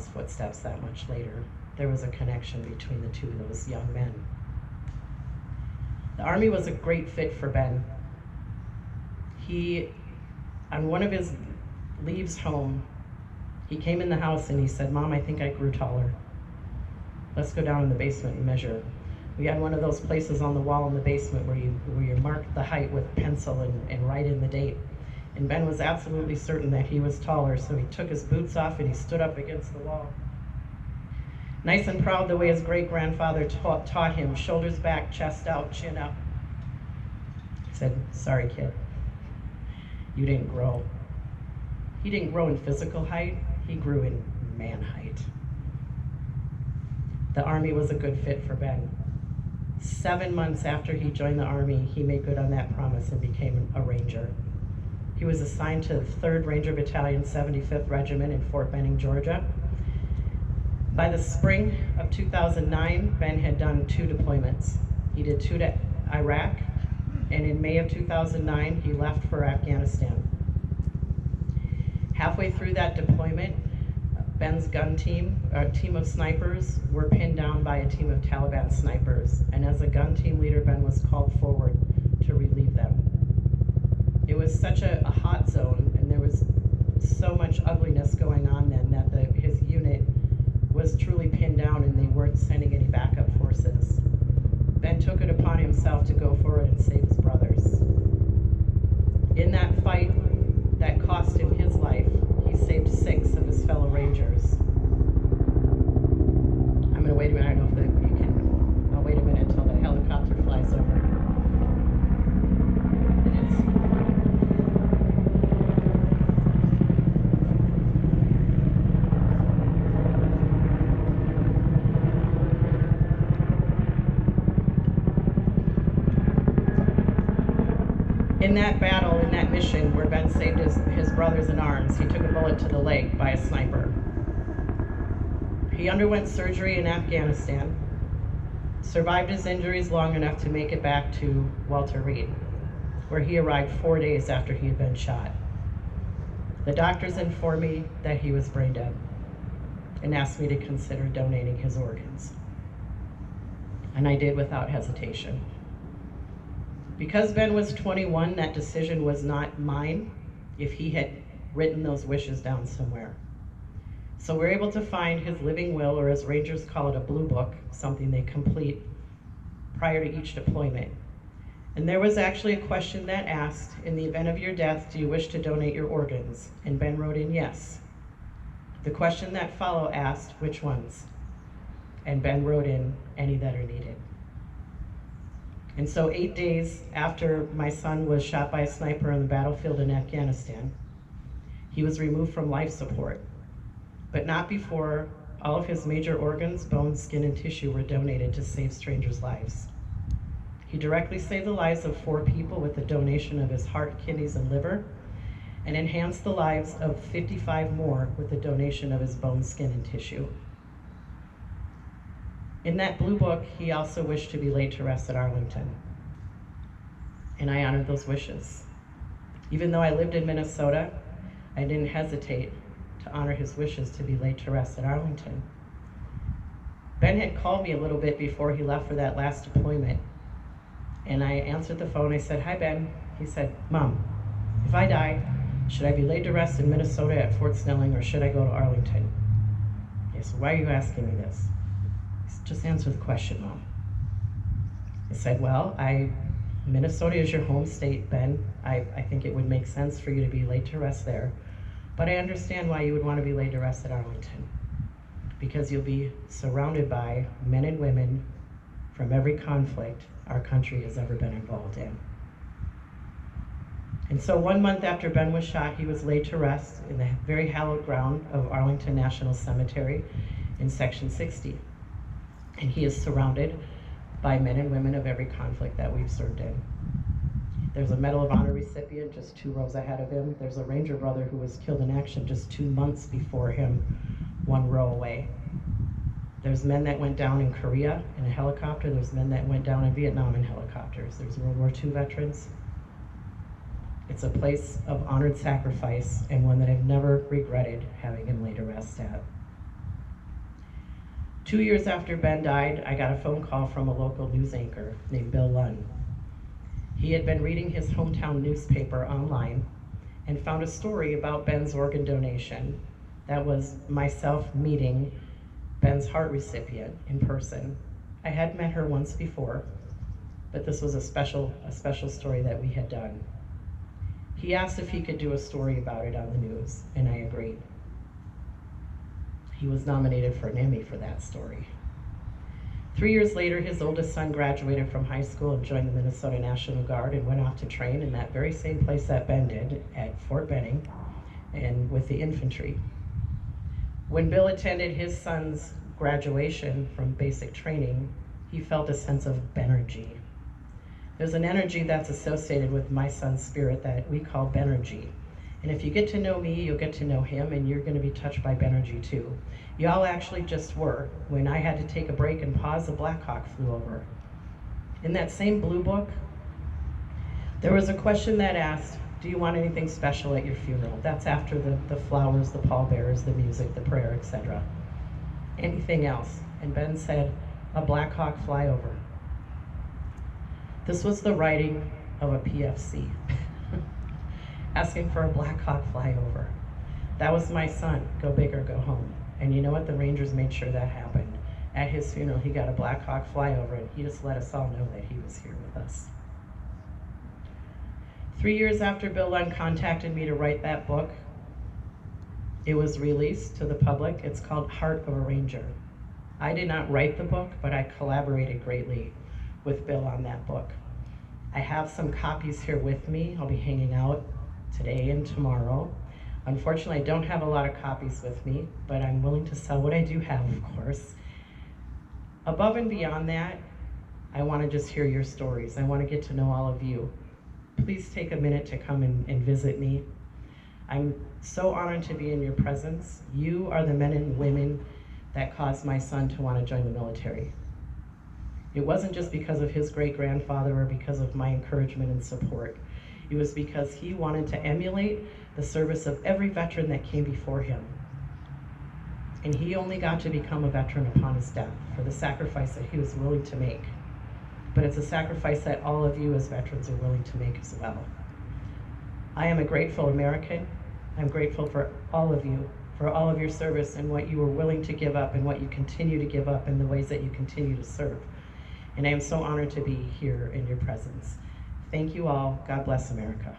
his footsteps that much later. There was a connection between the two of those young men. The Army was a great fit for Ben. On one of his leaves home, he came in the house and he said, "Mom, I think I grew taller. Let's go down in the basement and measure." We had one of those places on the wall in the basement where you mark the height with a pencil and write in the date. And Ben was absolutely certain that he was taller, so he took his boots off and he stood up against the wall. Nice and proud the way his great-grandfather taught him, shoulders back, chest out, chin up. He said, "Sorry, kid, you didn't grow." He didn't grow in physical height, he grew in man height. The Army was a good fit for Ben. 7 months after he joined the Army, he made good on that promise and became a Ranger. He was assigned to the 3rd Ranger Battalion, 75th Regiment in Fort Benning, Georgia. By the spring of 2009, Ben had done 2 deployments. He did 2 to Iraq, and in May of 2009, he left for Afghanistan. Halfway through that deployment, Ben's gun team, a team of snipers, were pinned down by a team of Taliban snipers. And as a gun team leader, Ben was called forward to relieve them. It was such a hot zone, and there was so much ugliness going on then that his unit was truly pinned down and they weren't sending any backup forces. Ben took it upon himself to go forward and save his brothers. In that fight that cost him his life, he saved 6 of his fellow Rangers. I'm gonna wait a minute, I don't know if you can, I'll wait a minute until the helicopter flies over. It is. In that battle, in that mission where Ben saved his brothers in arms, he took a bullet to the leg by a sniper. He underwent surgery in Afghanistan, survived his injuries long enough to make it back to Walter Reed, where he arrived 4 days after he had been shot. The doctors informed me that he was brain dead and asked me to consider donating his organs. And I did without hesitation. Because Ben was 21, that decision was not mine if he had written those wishes down somewhere. So we're able to find his living will, or as Rangers call it, a blue book, something they complete prior to each deployment. And there was actually a question that asked, "In the event of your death, do you wish to donate your organs?" And Ben wrote in yes. The question that followed asked, "Which ones?" And Ben wrote in, "Any that are needed." And so 8 days after my son was shot by a sniper on the battlefield in Afghanistan, he was removed from life support, but not before all of his major organs, bones, skin, and tissue were donated to save strangers' lives. He directly saved the lives of 4 people with the donation of his heart, kidneys, and liver, and enhanced the lives of 55 more with the donation of his bones, skin, and tissue. In that blue book, he also wished to be laid to rest at Arlington. And I honored those wishes. Even though I lived in Minnesota, I didn't hesitate to honor his wishes to be laid to rest at Arlington. Ben had called me a little bit before he left for that last deployment. And I answered the phone, I said, "Hi, Ben." He said, "Mom, if I die, should I be laid to rest in Minnesota at Fort Snelling, or should I go to Arlington?" I said, "Why are you asking me this?" "Just answer the question, Mom." I said, "Well, Minnesota is your home state, Ben. I think it would make sense for you to be laid to rest there. But I understand why you would want to be laid to rest at Arlington. Because you'll be surrounded by men and women from every conflict our country has ever been involved in." And so 1 month after Ben was shot, he was laid to rest in the very hallowed ground of Arlington National Cemetery in Section 60. And he is surrounded by men and women of every conflict that we've served in. There's a Medal of Honor recipient just 2 rows ahead of him. There's a Ranger brother who was killed in action just 2 months before him, 1 row away. There's men that went down in Korea in a helicopter. There's men that went down in Vietnam in helicopters. There's World War II veterans. It's a place of honored sacrifice, and one that I've never regretted having him laid to rest at. 2 years after Ben died, I got a phone call from a local news anchor named Bill Lunn. He had been reading his hometown newspaper online and found a story about Ben's organ donation. That was myself meeting Ben's heart recipient in person. I had met her once before, but this was a special story that we had done. He asked if he could do a story about it on the news, and I agreed. He was nominated for an Emmy for that story. 3 years later, his oldest son graduated from high school and joined the Minnesota National Guard and went off to train in that very same place that Ben did, at Fort Benning, and with the infantry. When Bill attended his son's graduation from basic training, he felt a sense of Benergy. There's an energy that's associated with my son's spirit that we call Benergy. And if you get to know me, you'll get to know him, and you're going to be touched by Benergy too. Y'all actually just were. When I had to take a break and pause, a Black Hawk flew over. In that same blue book, there was a question that asked, do you want anything special at your funeral? That's after the flowers, the pallbearers, the music, the prayer, etc. Anything else? And Ben said, a Black Hawk flyover. This was the writing of a PFC. Asking for a Black Hawk flyover. That was my son, go big or go home. And you know what? The Rangers made sure that happened. At his funeral, he got a Black Hawk flyover, and he just let us all know that he was here with us. 3 years after Bill Lunn contacted me to write that book, it was released to the public. It's called Heart of a Ranger. I did not write the book, but I collaborated greatly with Bill on that book. I have some copies here with me. I'll be hanging out today and tomorrow. Unfortunately, I don't have a lot of copies with me, but I'm willing to sell what I do have, of course. Above and beyond that, I want to just hear your stories. I want to get to know all of you. Please take a minute to come and visit me. I'm so honored to be in your presence. You are the men and women that caused my son to want to join the military. It wasn't just because of his great-grandfather or because of my encouragement and support. It was because he wanted to emulate the service of every veteran that came before him. And he only got to become a veteran upon his death for the sacrifice that he was willing to make. But it's a sacrifice that all of you as veterans are willing to make as well. I am a grateful American. I'm grateful for all of you, for all of your service and what you were willing to give up and what you continue to give up and the ways that you continue to serve. And I am so honored to be here in your presence. Thank you all. God bless America.